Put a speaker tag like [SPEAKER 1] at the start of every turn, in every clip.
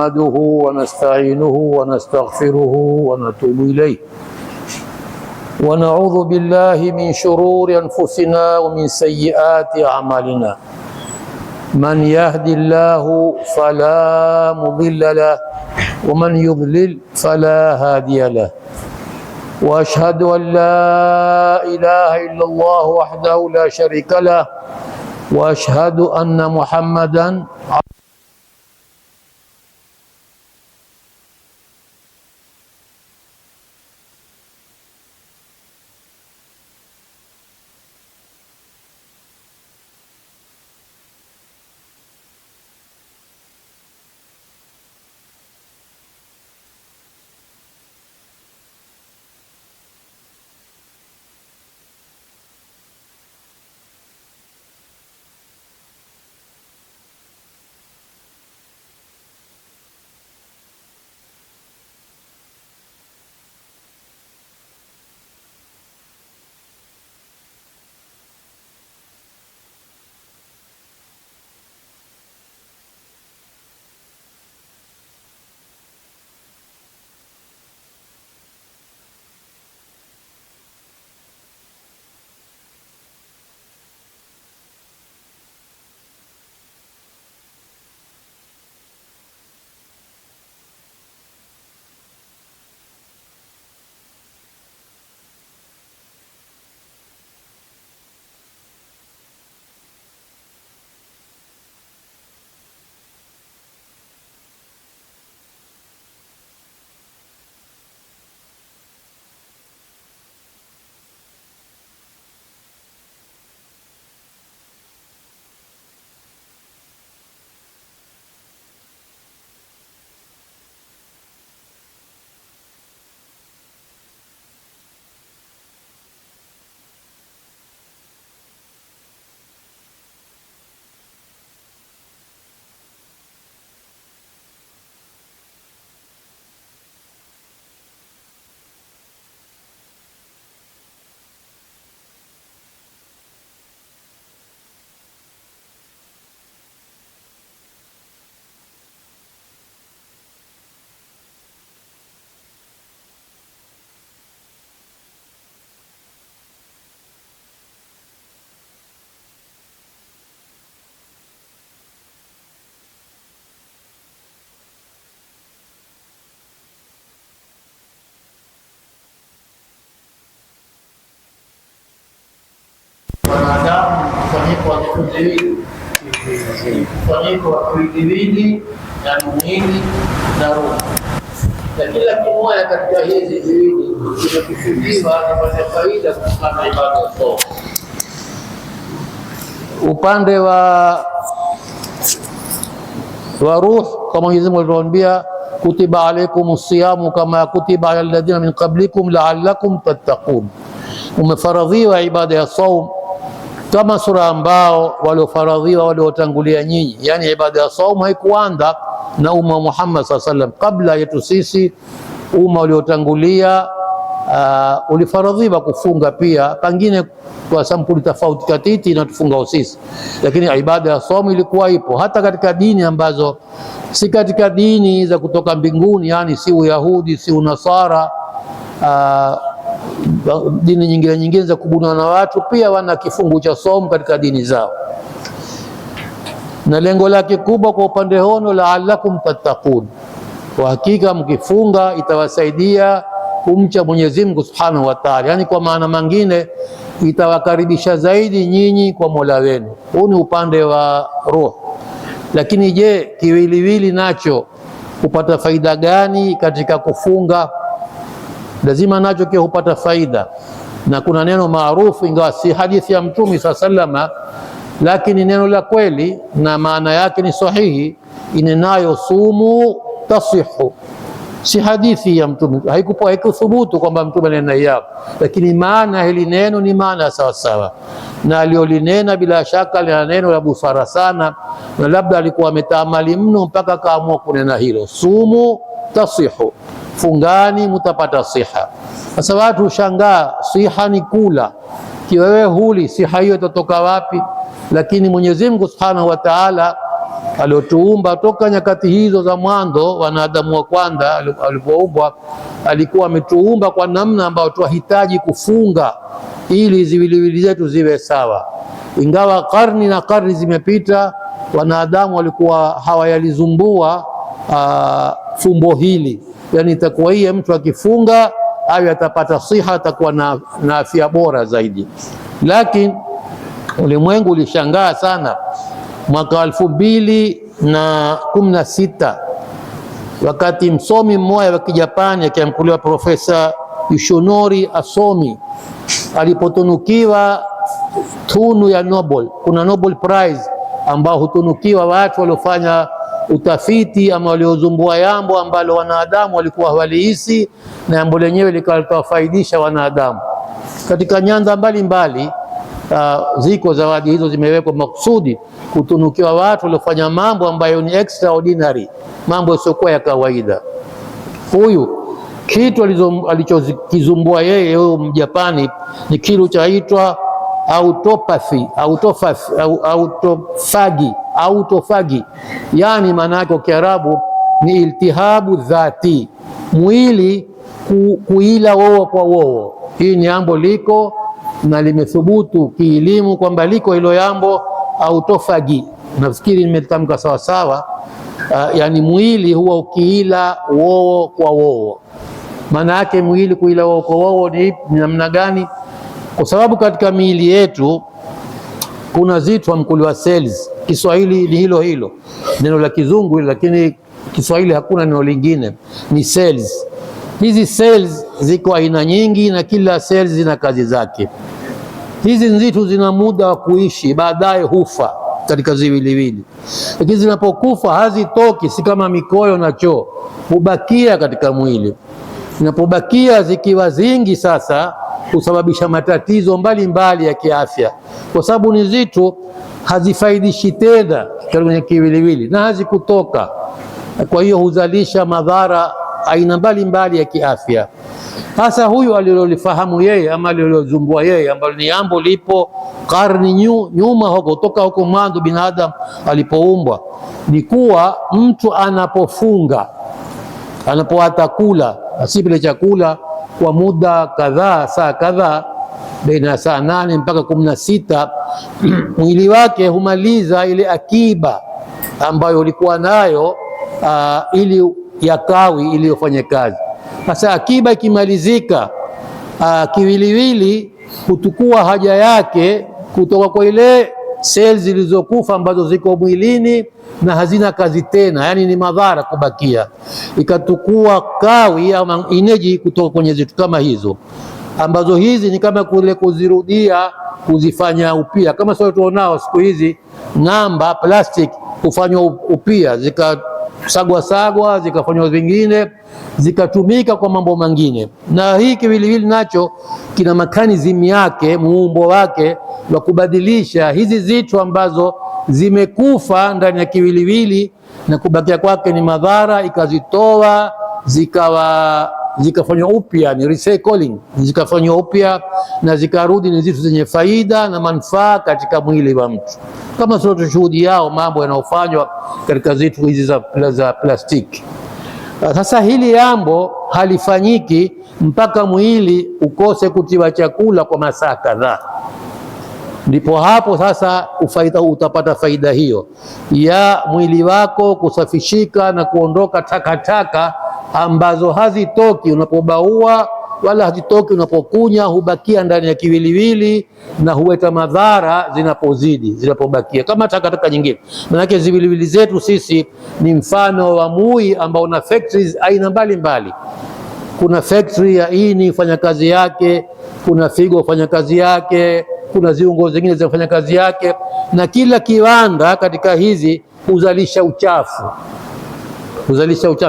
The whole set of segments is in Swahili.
[SPEAKER 1] نحمده ونستعينه ونستغفره ونتوب إليه ونعوذ بالله من شرور أنفسنا ومن سيئات أعمالنا من يهد الله فلا مضل له ومن يضلل فلا هادي له وأشهد أن لا إله إلا الله وحده لا شريك له وأشهد أن محمدا wanadamu mkusanyiko wa viwili na mwili na roho, na kila kimoja katika hizi viwili kimekusudiwa kupata faida kutokana na ibada ya somo. Upande wa ruh, kama Mwenyezi Mungu alivyoambia, kutiba alaykumus siyamu kama kutiba ala alladhina min qablikum la'allakum tattaqun, umefaradhiwa ibada ya saum kama sura ambao waliofaradhiwa waliotangulia nyinyi. Yani ibada ya saum haikuanza na umma wa Muhammad sallallahu alaihi wasallam, kabla yetu sisi umma uliotangulia ulifaradhiwa kufunga pia, pengine kwa sampuli tofauti katiti na tufunga sisi, lakini ibada ya saum ilikuwa ipo hata katika dini ambazo si katika dini za kutoka mbinguni, yani si Uyahudi si Unasara, dini nyingine za kubuniwa na watu pia wana kifungu cha saum katika dini zao, na lengo lake kubwa kwa upande hono, la'allakum tattaqun, kwa hakika mkifunga itawasaidia kumcha Mwenyezi Mungu Subhanahu wa Ta'ala, yani kwa maana mengine itawakaribisha zaidi nyinyi kwa Mola wenu. Huu ni upande wa roho. Lakini je, kiwiliwili nacho kupata faida gani katika kufunga? Lazima nacho kia hupata faida, na kuna neno maarufu, ingawa si hadithi ya Mtume sallallahu, lakini neno la kweli na maana yake ni sahihi, inenayo sumu tasihu. Si hadithi ya Mtume, haikuthubutu kwamba Mtume anena hiyo, lakini maana hili neno ni maana sawa sawa, na aliolinena bila shaka lina neno la busara sana, na labda alikuwa ametaamali mno mpaka kaamua kunena hilo, sumu tasihu, fungani mutapata siha. Sasa watu ushangaa, siha ni kula, kiwewe huli, siha hiyo itatoka wapi? Lakini Mwenyezi Mungu Subhanahu wa Ta'ala aliotuumba toka nyakati hizo za mwanzo, wanadamu wa kwanza alipoumbwa, alikuwa ametuumba kwa namna ambayo tunahitaji kufunga ili ziwiliwili zetu ziwe sawa. Ingawa karni na karni zimepita, wanadamu walikuwa hawayalizumbua fumbo hili, yani itakuwa hii mtu akifunga awe atapata siha, atakuwa na afya bora zaidi. Lakini ulimwengu ulishangaa sana mwaka 2016 wakati msomi mmoja wa Kijapani akiamkuliwa Profesa Yoshinori Asomi alipotunukiwa tunu ya Nobel. Kuna Nobel Prize ambao hutunukiwa watu waliofanya utafiti ama waliozumbua jambo ambalo wanadamu walikuwa hawalihisi na jambo lenyewe likawafaidisha wanadamu katika nyanja mbalimbali. Ziko zawadi hizo zimewekwa makusudi kutunukiwa watu waliofanya mambo ambayo ni extraordinary, mambo yasiokuwa ya kawaida. Huyu kitu alichokizumbua yeye huyo Mjapani ni kitu chaitwa autofagi, yani maana yake kwa Kiarabu ni iltihabu dhati, mwili kuila wowo kwa wowo. Hii ni jambo liko na limethubutu kielimu kwamba liko hilo jambo autofagi. Nafikiri nimetamka sawa sawa. Yani mwili huwa ukiila wowo kwa wowo. Maana yake mwili kuila wowo kwa wowo ni namna gani? Kwa sababu katika miili yetu kuna zitu hamkuliwa cells. Kiswahili ni hilo hilo neno la Kizungu, lakini Kiswahili hakuna neno lingine, ni cells. Hizi cells ziko aina nyingi na kila cells zina kazi zake. Hizi nzitu zina muda wa kuishi, baadaye hufa katika ziwiliwili, lakini zinapokufa hazitoki, si kama mikoyo na choo, hubakia katika mwili. Zinapobakia zikiwa zingi sasa kusababisha matatizo mbalimbali ya kiafya, kwa sababu ni zitu hazifaidishi tena kwenye kiwiliwili na hazikutoka. Kwa hiyo huzalisha madhara aina mbalimbali ya kiafya. Sasa huyu alilolifahamu yeye ama alilozumbua yeye, ambalo ni jambo lipo karni nyuma huko, toka huko mwanzo binadamu alipoumbwa, ni kuwa mtu anapofunga, anapoata kula asipile chakula kwa muda kadhaa, saa kadhaa, baina saa 8 mpaka 16, mwili wake humaliza ile akiba ambayo ulikuwa nayo ili yakawi iliyofanya kazi. Sasa akiba ikimalizika, kiwiliwili hutukua haja yake kutoka kwa ile cells zilizokufa ambazo ziko mwilini na hazina kazi tena, yani ni madhara kubakia, ikatukua kawi ama energy kutoka kwenye zitu kama hizo, ambazo hizi ni kama kule kuzirudia, kuzifanya upya. Kama sio tuonao siku hizi ng'amba plastic kufanywa upya, zikasagwa zikafanywa vingine, zikatumika kwa mambo mengine. Na hii kiwiliwili nacho kina mechanism yake, muumbo wake wa kubadilisha hizi zitu ambazo zimekufa ndani ya kiwiliwili na kubakia kwake ni madhara, ikazitoa zikafanywa upya, ni recycling, zikafanywa upya na zikarudi ni zitu zenye faida na manufaa katika mwili wa mtu, kama sio tushuhudi yao mambo yanayofanywa katika zitu hizi za plastiki. Sasa hili jambo halifanyiki mpaka mwili ukose kutiwa chakula kwa masaa kadhaa, ndipo hapo sasa utapata faida hiyo ya mwili wako kusafishika na kuondoka takataka ambazo hazitoki unapobaua wala hazitoki unapokunya, hubakia ndani ya kiwiliwili na huweta madhara zinapobakia kama takataka nyingine. Maanake ziwiliwili zetu sisi ni mfano wa mui ambao una factories aina mbalimbali. Kuna factory ya ini fanya kazi yake, kuna figo fanya kazi yake, kuna viungo zingine zinafanya kazi yake, na kila kiwanda katika hizi huzalisha uchafu.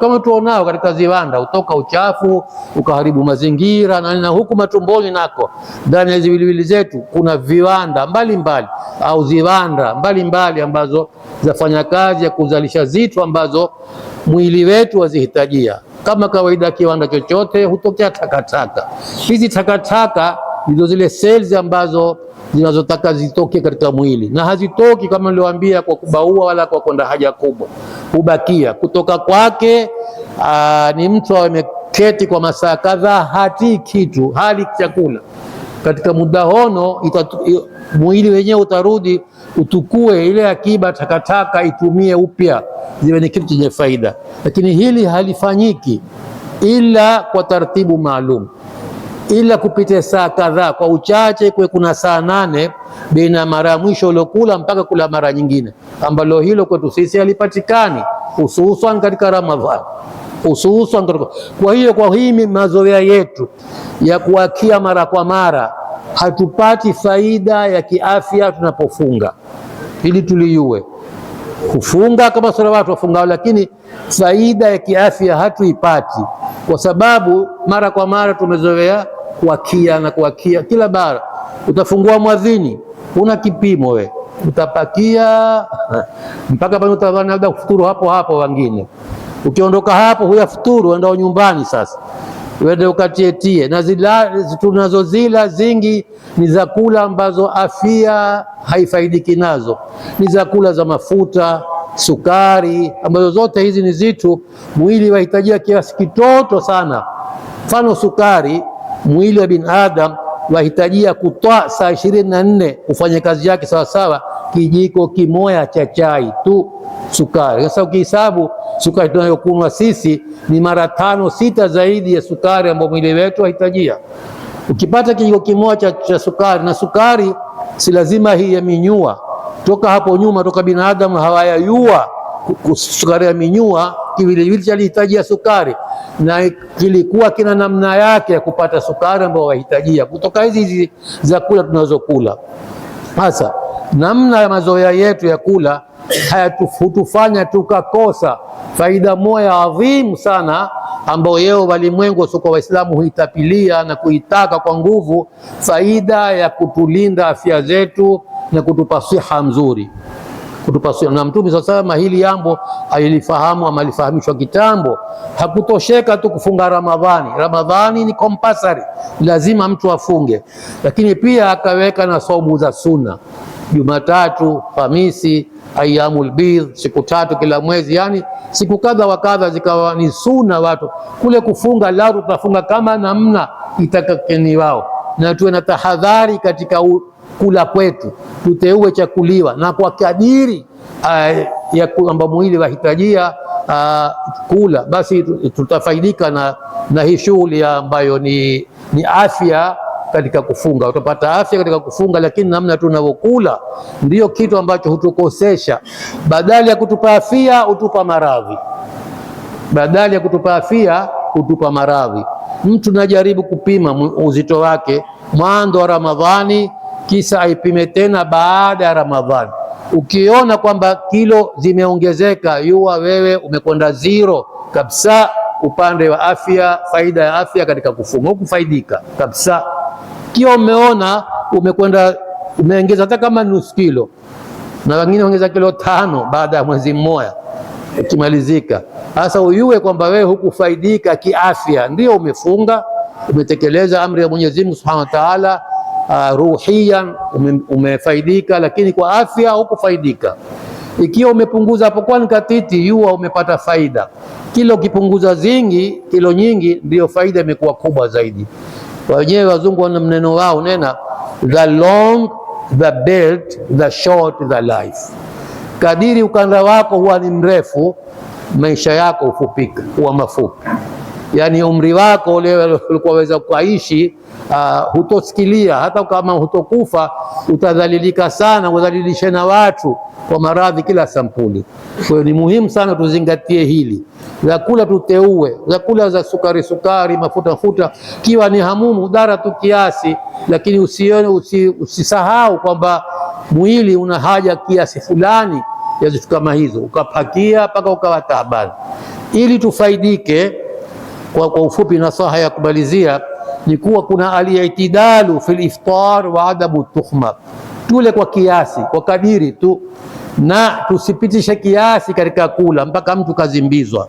[SPEAKER 1] Kama tuonao katika viwanda, utoka uchafu ukaharibu mazingira na huku matumboni nako. Ndani ya ziwiliwili zetu kuna viwanda mbalimbali au ziwanda mbalimbali ambazo zafanya kazi ya kuzalisha zitu ambazo mwili wetu wazihitajia. Kama kawaida kiwanda chochote hutokea takataka. Hizi takataka ndizo zile cells ambazo zinazotaka zitoke katika mwili, na hazitoki kama niliowaambia kwa kubaua wala kwa kwenda haja kubwa, hubakia. Kutoka kwake ni mtu ameketi kwa masaa kadhaa, hati kitu, hali chakula. Katika muda hono mwili wenyewe utarudi utukue ile akiba takataka, itumie upya, ziwe ni kitu chenye faida. Lakini hili halifanyiki ila kwa taratibu maalum, ila kupita saa kadhaa, kwa uchache kuwe kuna saa 8 baina mara ya mwisho uliokula mpaka kula mara nyingine, ambalo hilo kwetu sisi halipatikani, hususan katika Ramadhani, hususan katika. Kwa hiyo kwa hii mazoea yetu ya kuakia mara kwa mara, hatupati faida ya kiafya tunapofunga. Ili tuliyue kufunga kama sura watu wafungao, lakini faida ya kiafya hatuipati, kwa sababu mara kwa mara tumezoea kuakia na kuakia. Kila bara utafungua mwadhini, una kipimo we, utapakia mpaka pale utavana labda kufuturu hapo hapo. Wengine ukiondoka hapo huyafuturu, uenda nyumbani sasa uende ukatietie. Na tunazozila zingi ni za kula ambazo afya haifaidiki nazo, ni za kula za mafuta, sukari, ambazo zote hizi ni zitu mwili wahitajia kiasi kitoto sana. Mfano sukari, mwili wa binadamu wahitajia kutoa saa 24 ufanye kazi yake sawasawa, kijiko kimoja cha chai tu sukari. Sasa ukihesabu sukari tunayokunywa sisi ni mara 5-6 zaidi ya sukari ambayo mwili wetu wahitajia. Ukipata kijiko kimoja cha sukari, na sukari si lazima hii ya minyua, toka hapo nyuma, toka binadamu hawayayua sukari ya minyua, kiwiliwili chalihitajia sukari, na kilikuwa kina namna yake ya kupata sukari ambayo wahitajia kutoka hizi za kula tunazokula. Sasa namna ya mazoea yetu ya kula hayatufanya tukakosa faida moja adhimu sana, ambayo yeo walimwengu sio kwa Waislamu huitapilia na kuitaka kwa nguvu, faida ya kutulinda afya zetu na kutupa siha mzuri, kutupa siha. Na Mtume sasa hili jambo alilifahamu ama alifahamishwa kitambo. Hakutosheka tu kufunga Ramadhani. Ramadhani ni compulsory, lazima mtu afunge, lakini pia akaweka na saumu za sunna, Jumatatu, Hamisi, Ayyamul Bidh, siku 3 kila mwezi, yani siku kadha wa kadha zikawa ni sunna watu kule kufunga. Lao tutafunga kama namna itakakeni wao, na tuwe na tahadhari katika kula kwetu, tuteue chakuliwa na kwa kadiri ya kwamba mwili wahitajia kula, basi tutafaidika na hii shughuli ambayo ni afya katika kufunga. Utapata afya katika kufunga, lakini namna tunavyokula ndiyo kitu ambacho hutukosesha. Badala ya kutupa afya utupa maradhi, badala ya kutupa afya utupa maradhi. Mtu najaribu kupima uzito wake mwanzo wa Ramadhani, kisa aipime tena baada ya Ramadhani. Ukiona kwamba kilo zimeongezeka, yua wewe umekwenda zero kabisa upande wa afya, faida ya afya katika kufunga, hukufaidika kabisa. Kiwa umeona umekwenda umeongeza hata kama nusu kilo, na wengine ongeza kilo 5 baada ya mwezi mmoja ukimalizika, sasa uyue kwamba wewe hukufaidika kiafya. Ndio umefunga, umetekeleza amri ya Mwenyezi Mungu Subhanahu wa Ta'ala, ruhiyan umefaidika, lakini kwa afya hukufaidika. Ikiwa umepunguza hapo kwa katiti, yua umepata faida. Kilo ukipunguza kilo nyingi, ndio faida imekuwa kubwa zaidi. Wenyewe wazungu wana mneno wao, nena the long the belt, the short the life. Kadiri ukanda wako huwa ni mrefu, maisha yako hufupika, huwa mafupi. Yani umri wako ule ulikuwa weza kuishi, hutosikilia. Hata kama hutokufa, utadhalilika sana, udhalilishe na watu kwa maradhi kila sampuli. Kwa hiyo ni muhimu sana tuzingatie hili. Vyakula tuteue, vyakula za sukari, mafuta, kiwa ni hamumu dara tu kiasi, lakini usisahau kwamba mwili una haja kiasi fulani ya vitu kama hizo, ukapakia mpaka ukawa taabani, ili tufaidike. Kwa ufupi, nasaha ya kumalizia ni kuwa kuna al-i'tidalu fil iftar wa adabu tuhma. Tule kwa kiasi, kwa kadiri tu, na tusipitishe kiasi katika kula mpaka mtu kazimbizwa.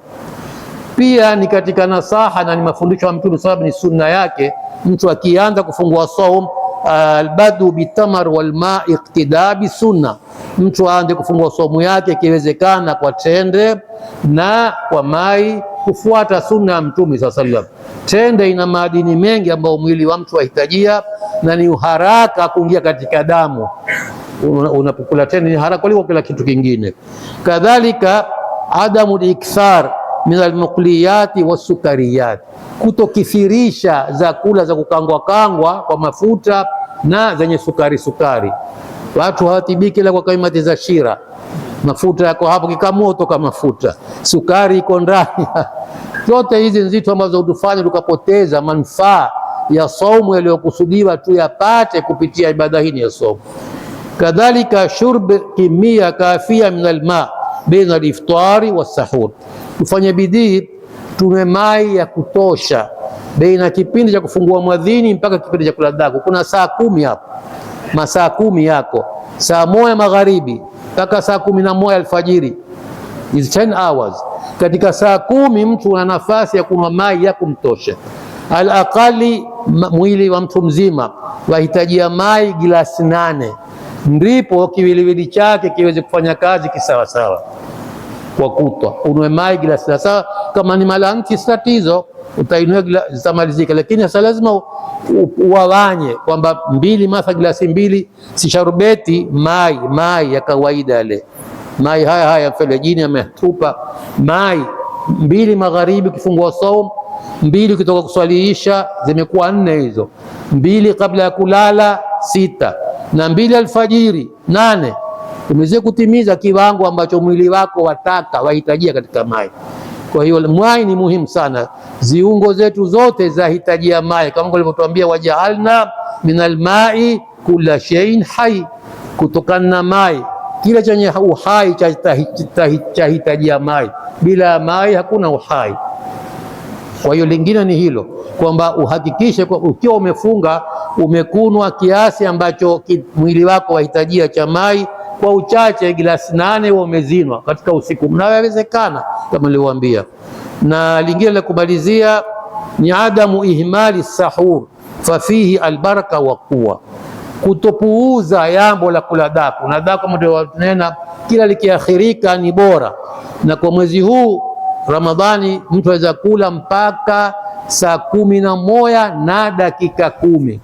[SPEAKER 1] Pia ni katika nasaha na ni mafundisho ya Mtume, sababu ni sunna yake, mtu akianza kufungua saum albadu bitamar walma iqtida bisunna, mtu aanze kufungua somu yake ikiwezekana kwa tende na kwa mai, kufuata sunna ya Mtume sallallahu alaihi wasallam. Tende ina madini mengi ambayo mwili wa mtu wahitajia na ni haraka kuingia katika damu. Unapokula tende ni haraka kuliko kila kitu kingine. Kadhalika adamu ikthar min almuqliyati wasukariyat, kutokithirisha za kula za kukangwa kangwa kwa mafuta na zenye sukari. Watu hawatibiki ila kwa kaimati za shira, mafuta yako hapo kikamua toka mafuta, sukari iko ndani. Zote hizi nzito ambazo hutufanya tukapoteza manufaa ya saumu yaliyokusudiwa tu yapate kupitia ibada hii ya saumu. Kadhalika shurb kimia kafia min alma baina aliftari wasahur, tufanye bidii tume mai ya kutosha baina kipindi cha kufungua mwadhini mpaka kipindi cha kula daku. Kuna saa 10 hapo, masaa 10 yako, saa 1 magharibi mpaka saa 11 alfajiri, is 10 hours. Katika saa 10 mtu ana nafasi ya kunywa mai ya kumtosha. Al-aqali, mwili wa mtu mzima wahitajia mai gilasi 8, ndipo kiwiliwili chake kiweze kufanya kazi kisawasawa. Kwa kutwa unwe mai gilasi sawa. Kama ni malanti tatizo, utainua zitamalizika, lakini sasa lazima uwawanye kwamba 2 matha gilasi 2, si sharubeti, mai ya kawaida yale mai haya mfelejini ametupa mai 2 magharibi kifungua saum, 2 ukitoka kuswaliisha, zimekuwa 4 hizo, 2 kabla ya kulala 6 na 2 alfajiri 8. Umeweza kutimiza kiwango ambacho mwili wako wataka wahitajia katika mai. Kwa hiyo mai ni muhimu sana. Ziungo zetu zote zahitajia mai, kama walivyotuambia wajaalna min almai kulla shay'in hai, kutokana na mai kila chenye uhai chahitajia mai. Bila mai hakuna uhai. Kwa hiyo lingine ni hilo kwamba uhakikishe kwa ukiwa umefunga umekunwa kiasi ambacho mwili wako wahitajia cha mai, kwa uchache gilasi 8 umezinwa katika usiku, mnawezekana kama niliwaambia. Na lingine la kumalizia ni adamu ihmali sahur fafihi albaraka wa quwa, kutopuuza jambo la kula daku. Na daku ndio tunena kila likiakhirika ni bora, na kwa mwezi huu Ramadhani mtu aweza kula mpaka saa 11 na dakika 10.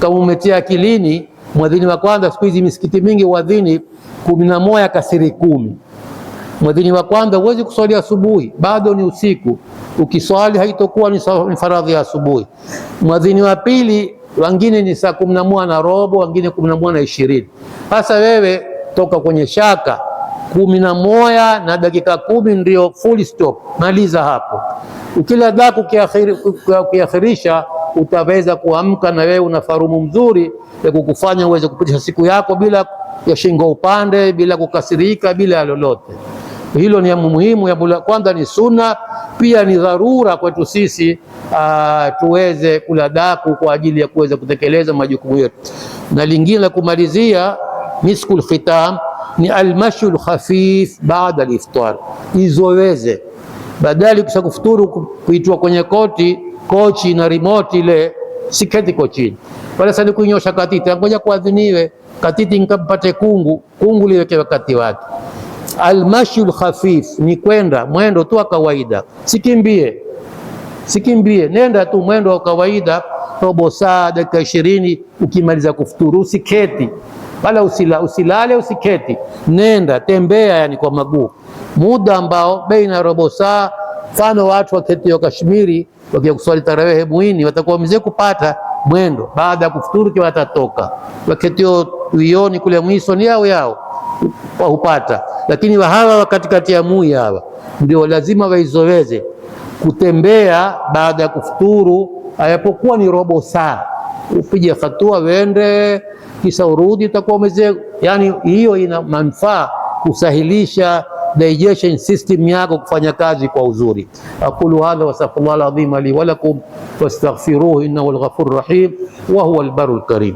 [SPEAKER 1] Kama umetia akilini, mwadhini wa kwanza, siku hizi misikiti mingi wadhini 11 kasiri 10. Mwadhini wa kwanza huwezi kuswali asubuhi, bado ni usiku, ukiswali haitokuwa ni faradhi ya asubuhi. Mwadhini wa pili wengine ni saa 11 na robo, wengine 11 na 20. Sasa wewe toka kwenye shaka 11 na dakika 10 ndio full stop, maliza hapo. Ukila daku ukiakhirisha, utaweza kuamka na wewe una farumu mzuri ya kukufanya uweze kupitisha siku yako bila ya shingo upande, bila kukasirika, bila lolote. Hilo ni muhimu. Jambo la kwanza ni sunna, pia ni dharura kwetu sisi tuweze kula daku kwa ajili ya kuweza kutekeleza majukumu yetu. Na lingine la kumalizia, miskul khitam, ni almashul khafif baada aliftar. Izoweze badali kisha kufuturu kuitwa kwenye kochi na remote ile, siketi kochini wala sasa kunyosha katiti, ngoja kuadhiniwe katiti nikampate kungu liweke wakati wake. Almashul khafif ni kwenda mwendo tu wa kawaida, sikimbie, nenda tu mwendo wa kawaida, robo saa, dakika 20. Ukimaliza kufuturu usiketi wala usilale, usiketi, nenda tembea, yani kwa maguu, muda ambao baina robo saa. Mfano watu waketio Kashmiri wakia kuswali tarawehe muini watakuwa mzee kupata mwendo baada ya kufuturu, kwa watatoka waketio wioni kule mwiso ni yao hupata. Lakini hawa wakatikati ya mui hawa ndio lazima waizoweze kutembea baada ya kufuturu, ayapokuwa ni robo saa, upige hatua wende kisha urudi, utakuwa umeze. Yani hiyo ina manufaa kusahilisha digestion system yako kufanya kazi kwa uzuri. Aqulu hadha wa astaghfirullah alazim li wa lakum wastaghfiruhu innahu alghafurur rahim wa huwa albarul karim.